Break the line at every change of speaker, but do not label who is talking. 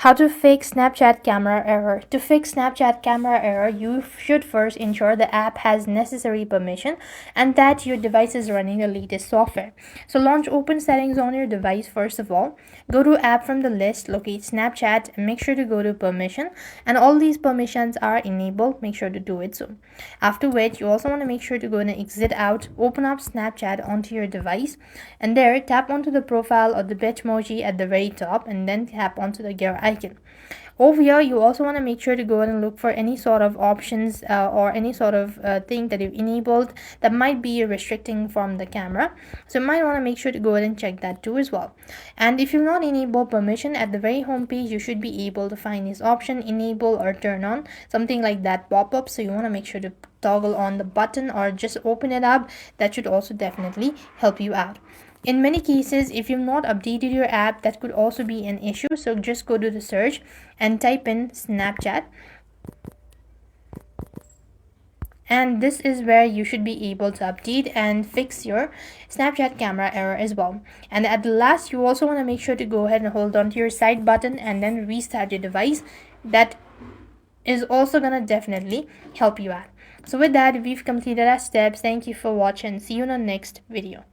How to fix Snapchat camera error. To fix Snapchat camera error, you should first ensure the app has necessary permission and that your device is running the latest software. So launch open settings on your device first of all. Go to app from the list, locate Snapchat, and make sure to go to permission. And all these permissions are enabled. Make sure to do it so. After which, you also want to make sure to go and exit out, open up Snapchat onto your device, and there tap onto the profile or the Bitmoji at the very top, and then tap onto the gear icon. Over here, you also want to make sure to go and look for any sort of options or any sort of thing that you've enabled that might be restricting from the camera. So you might want to make sure to go ahead and check that too as well. And if you've not enabled permission, at the very home page, you should be able to find this option, enable or turn on, something like that pop up. So you want to make sure to toggle on the button or just open it up. That should also definitely help you out. In many cases, if you've not updated your app, that could also be an issue. So just go to the search and type in Snapchat. And this is where you should be able to update and fix your Snapchat camera error as well. And at the last, you also want to make sure to go ahead and hold on to your side button and then restart your device. That is also gonna definitely help you out. So with that, we've completed our steps. Thank you for watching. See you in the next video.